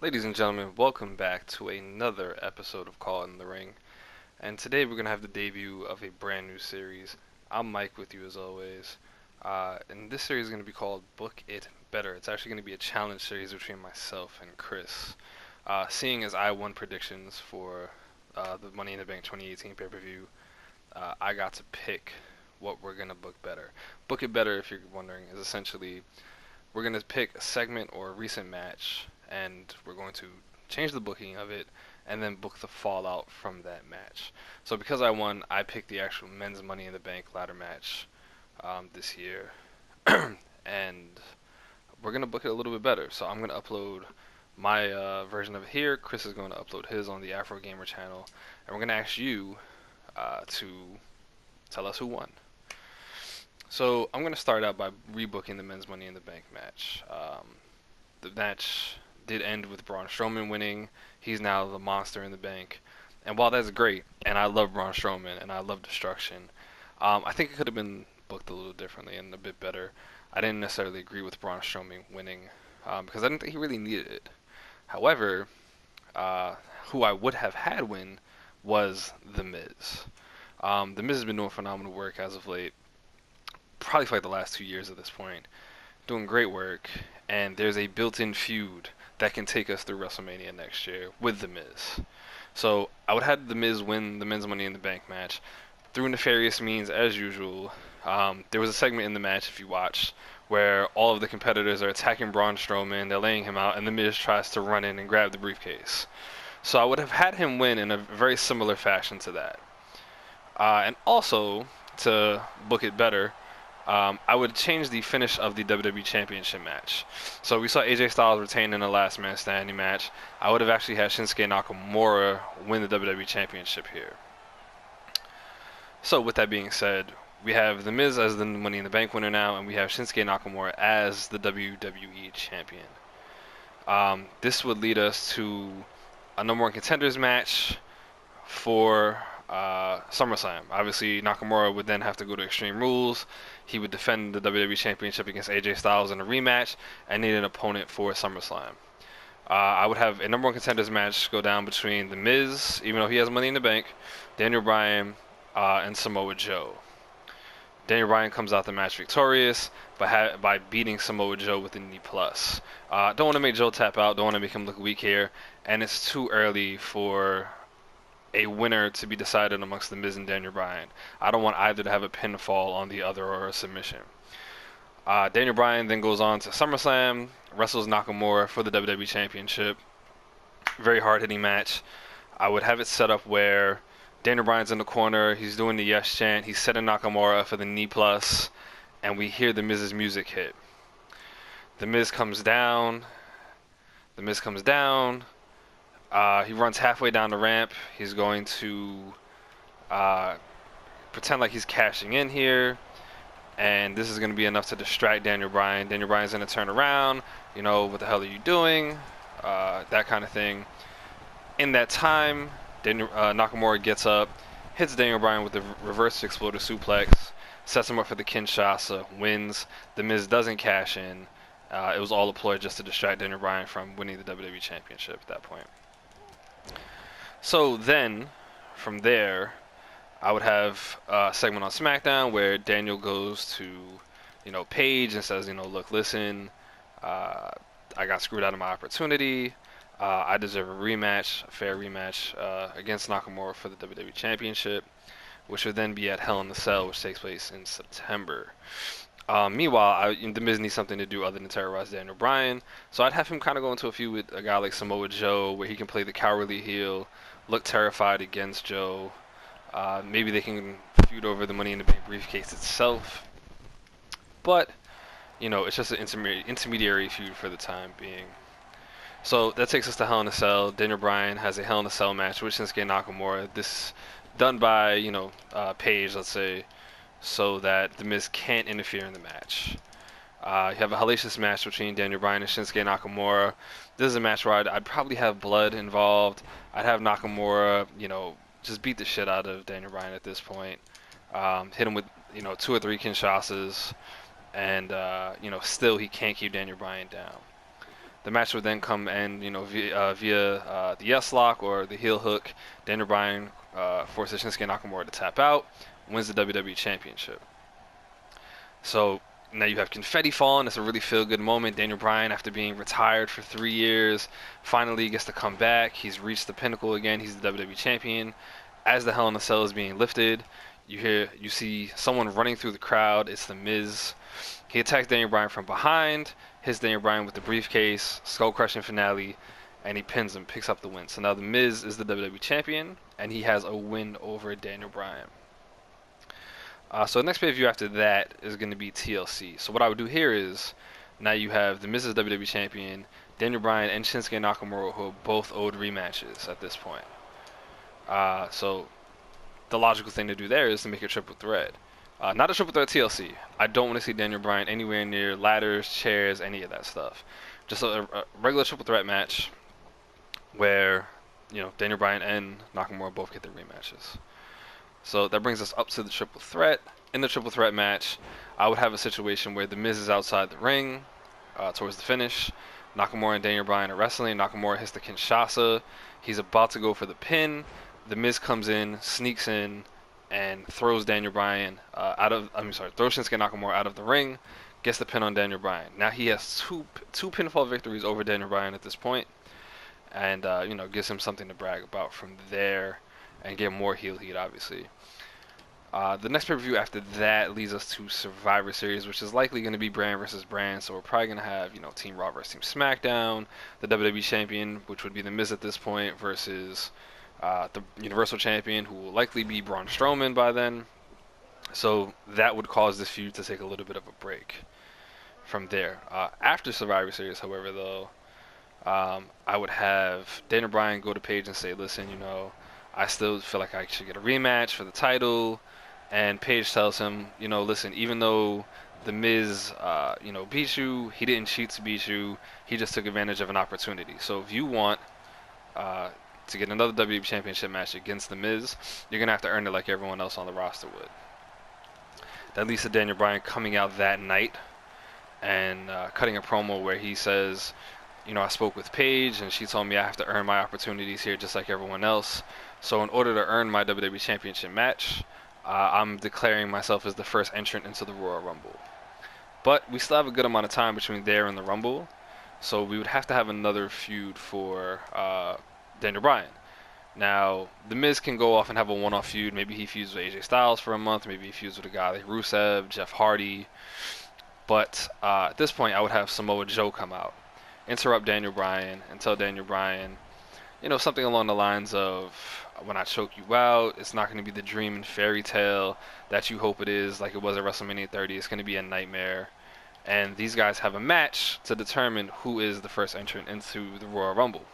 Ladies and gentlemen, welcome back to another episode of Call in the Ring. And today we're going to have the debut of a brand new series. I'm Mike with you as always. And this series is going to be called Book It Better. It's actually going to be a challenge series between myself and Chris. Seeing as I won predictions for the Money in the Bank 2018 pay-per-view, I got to pick what we're going to book better. Book It Better, if you're wondering, is essentially we're going to pick a segment or a recent match and we're going to change the booking of it and then book the fallout from that match. So because I won, I picked the actual men's Money in the Bank ladder match this year, and we're gonna book it a little bit better. So I'm gonna upload my version of it here. Chris is going to upload his on the Afro Gamer channel, and we're gonna ask you to tell us who won. So I'm gonna start out by rebooking the men's Money in the Bank match. The match did end with Braun Strowman winning. He's now the monster in the bank. And while that's great, and I love Braun Strowman and I love Destruction, I think it could have been booked a little differently and a bit better. I didn't necessarily agree with Braun Strowman winning because I didn't think he really needed it. However, who I would have had win was The Miz. The Miz has been doing phenomenal work as of late, probably for like the last 2 years at this point. Doing great work, and there's a built-in feud that can take us through WrestleMania next year with The Miz. So I would have The Miz win the men's Money in the Bank match through nefarious means as usual. There was a segment in the match, if you watched, where all of the competitors are attacking Braun Strowman, they're laying him out, and The Miz tries to run in and grab the briefcase. So I would have had him win in a very similar fashion to that. And also, to book it better, I would change the finish of the WWE Championship match. So we saw AJ Styles retain in the last man standing match. I would have actually had Shinsuke Nakamura win the WWE Championship here. So with that being said, we have The Miz as the Money in the Bank winner now, and we have Shinsuke Nakamura as the WWE Champion. This would lead us to a number one contenders match for SummerSlam. Obviously, Nakamura would then have to go to Extreme Rules. He would defend the WWE Championship against AJ Styles in a rematch and need an opponent for SummerSlam. I would have a number one contenders match go down between The Miz, even though he has Money in the Bank, Daniel Bryan, and Samoa Joe. Daniel Bryan comes out the match victorious by beating Samoa Joe with a knee plus. Don't want to make Joe tap out. Don't want to make him look weak here. And it's too early for a winner to be decided amongst The Miz and Daniel Bryan. I don't want either to have a pinfall on the other or a submission. Daniel Bryan then goes on to SummerSlam, wrestles Nakamura for the WWE Championship. Very hard-hitting match. I would have it set up where Daniel Bryan's in the corner, he's doing the yes chant, he's setting Nakamura for the knee plus, and we hear The Miz's music hit. The Miz comes down. The Miz comes down. He runs halfway down the ramp. He's going to pretend like he's cashing in here, and this is going to be enough to distract Daniel Bryan. Daniel Bryan's going to turn around, what the hell are you doing? That kind of thing. In that time, Nakamura gets up, hits Daniel Bryan with the reverse exploder suplex, sets him up for the Kinshasa, wins. The Miz doesn't cash in. It was all a ploy just to distract Daniel Bryan from winning the WWE Championship at that point. So then, from there, I would have a segment on SmackDown where Daniel goes to, Paige and says, look, listen, I got screwed out of my opportunity. I deserve a rematch, a fair rematch against Nakamura for the WWE Championship, which would then be at Hell in the Cell, which takes place in September. Meanwhile, The Miz needs something to do other than terrorize Daniel Bryan, so I'd have him kind of go into a feud with a guy like Samoa Joe, where he can play the cowardly heel, look terrified against Joe. Maybe they can feud over the Money in the Bank briefcase itself, but it's just an intermediary feud for the time being. So that takes us to Hell in a Cell. Daniel Bryan has a Hell in a Cell match with Shinsuke Nakamura. This done by Paige, let's say, so that The Miz can't interfere in the match. You have a hellacious match between Daniel Bryan and Shinsuke Nakamura. This is a match where I'd probably have blood involved. I'd have Nakamura, just beat the shit out of Daniel Bryan at this point. Hit him with, 2 or 3 Kinshasas, and, still he can't keep Daniel Bryan down. The match would then come and via the yes lock or the heel hook. Daniel Bryan forces Shinsuke Nakamura to tap out, wins the WWE Championship. So now you have confetti falling. It's a really feel-good moment. Daniel Bryan, after being retired for 3 years, finally gets to come back. He's reached the pinnacle again. He's the WWE Champion. As the Hell in a Cell is being lifted, you see someone running through the crowd. It's The Miz. He attacks Daniel Bryan from behind, hits Daniel Bryan with the briefcase, skull-crushing finale, and he pins him, picks up the win. So now The Miz is the WWE Champion, and he has a win over Daniel Bryan. So the next pay-per-view after that is going to be TLC. So what I would do here is, now you have The Miz as WWE Champion, Daniel Bryan and Shinsuke Nakamura, who are both owed rematches at this point. So the logical thing to do there is to make a triple threat. Not a triple threat TLC. I don't want to see Daniel Bryan anywhere near ladders, chairs, any of that stuff. Just a regular triple threat match where, Daniel Bryan and Nakamura both get their rematches. So that brings us up to the triple threat. In the triple threat match, I would have a situation where The Miz is outside the ring towards the finish. Nakamura and Daniel Bryan are wrestling. Nakamura hits the Kinshasa. He's about to go for the pin. The Miz comes in, sneaks in, and throws Daniel Bryan throws Shinsuke Nakamura out of the ring, gets the pin on Daniel Bryan. Now he has two pinfall victories over Daniel Bryan at this point, and gives him something to brag about from there, and get more heel heat, obviously. The next pay-per-view after that leads us to Survivor Series, which is likely going to be brand versus brand. So we're probably going to have, Team Raw versus Team SmackDown, the WWE Champion, which would be The Miz at this point, versus the Universal Champion, who will likely be Braun Strowman by then. So that would cause this feud to take a little bit of a break from there. After Survivor Series, however, though, I would have Daniel Bryan go to Paige and say, listen, I still feel like I should get a rematch for the title. And Paige tells him, listen, even though The Miz, beat you, he didn't cheat to beat you. He just took advantage of an opportunity. So if you want to get another WWE Championship match against The Miz, you're going to have to earn it like everyone else on the roster would. That leads to Daniel Bryan coming out that night and cutting a promo where he says, I spoke with Paige and she told me I have to earn my opportunities here just like everyone else. So in order to earn my WWE Championship match, I'm declaring myself as the first entrant into the Royal Rumble. But we still have a good amount of time between there and the Rumble, so we would have to have another feud for Daniel Bryan. Now, The Miz can go off and have a one-off feud. Maybe he feuds with AJ Styles for a month. Maybe he feuds with a guy like Rusev, Jeff Hardy. But at this point, I would have Samoa Joe come out, interrupt Daniel Bryan, and tell Daniel Bryan, something along the lines of, when I choke you out, it's not going to be the dream and fairy tale that you hope it is, like it was at WrestleMania 30. It's going to be a nightmare. And these guys have a match to determine who is the first entrant into the Royal Rumble.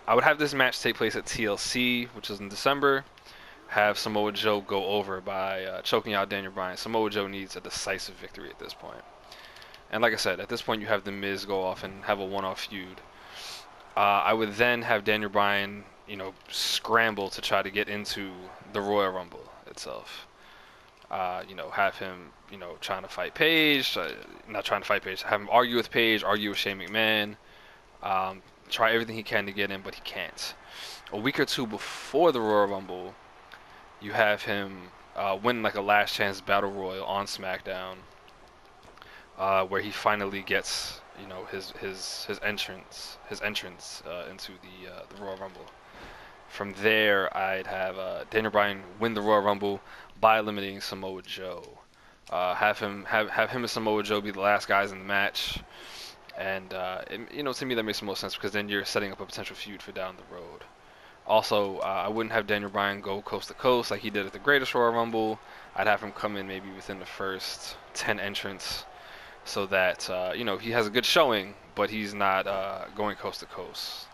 I would have this match take place at TLC, which is in December. Have Samoa Joe go over by choking out Daniel Bryan. Samoa Joe needs a decisive victory at this point. And like I said, at this point you have The Miz go off and have a one-off feud. I would then have Daniel Bryan, scramble to try to get into the Royal Rumble itself. Have him, trying to fight Paige, not trying to fight Paige, have him argue with Paige, argue with Shane McMahon, try everything he can to get in, but he can't. A week or two before the Royal Rumble, you have him win like a last chance battle royal on SmackDown, where he finally gets his entrance into the Royal Rumble. From there, I'd have Daniel Bryan win the Royal Rumble by eliminating Samoa Joe. Have him and Samoa Joe be the last guys in the match, and to me that makes the most sense because then you're setting up a potential feud for down the road. Also, I wouldn't have Daniel Bryan go coast to coast like he did at the Greatest Royal Rumble. I'd have him come in maybe within the first 10 entrants, so that he has a good showing, but he's not going coast to coast.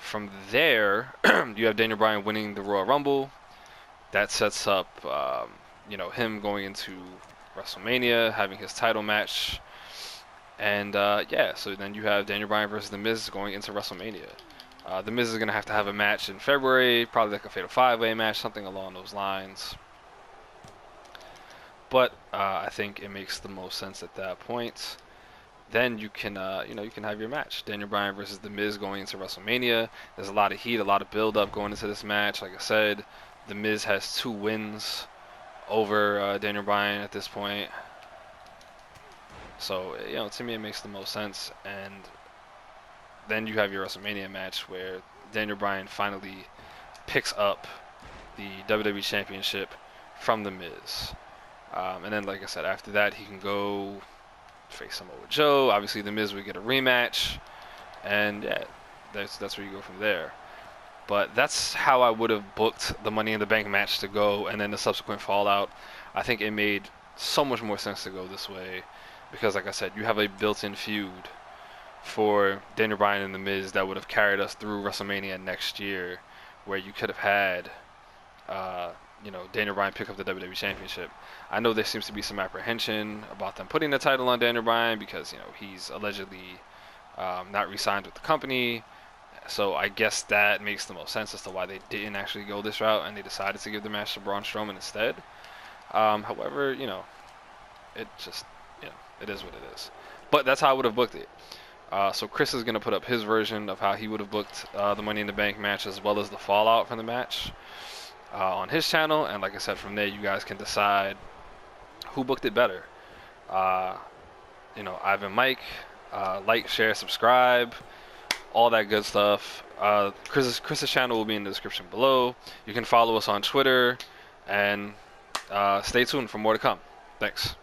From there, you have Daniel Bryan winning the Royal Rumble. That sets up, him going into WrestleMania, having his title match, and so then you have Daniel Bryan versus The Miz going into WrestleMania. The Miz is going to have a match in February, probably like a Fatal 5-Way match, something along those lines. But I think it makes the most sense at that point. then you can you can have your match. Daniel Bryan versus The Miz going into WrestleMania. There's a lot of heat, a lot of build up going into this match. Like I said, The Miz has 2 wins over Daniel Bryan at this point. So, to me it makes the most sense. And then you have your WrestleMania match where Daniel Bryan finally picks up the WWE Championship from The Miz. And then, like I said, after that he can go face Samoa Joe. Obviously, The Miz would get a rematch, and yeah, that's where you go from there. But that's how I would have booked the Money in the Bank match to go, and then the subsequent fallout. I think it made so much more sense to go this way, because like I said, you have a built-in feud for Daniel Bryan and The Miz that would have carried us through WrestleMania next year, where you could have had Daniel Bryan pick up the WWE Championship. I know there seems to be some apprehension about them putting the title on Daniel Bryan because, he's allegedly not re-signed with the company. So I guess that makes the most sense as to why they didn't actually go this route and they decided to give the match to Braun Strowman instead. However, it just, it is what it is. But that's how I would have booked it. So Chris is going to put up his version of how he would have booked the Money in the Bank match as well as the fallout from the match on his channel. And like I said, from there you guys can decide who booked it better. Ivan Mike, like, share, subscribe, all that good stuff. Chris's channel will be in the description below. You can follow us on Twitter, and stay tuned for more to come. Thanks.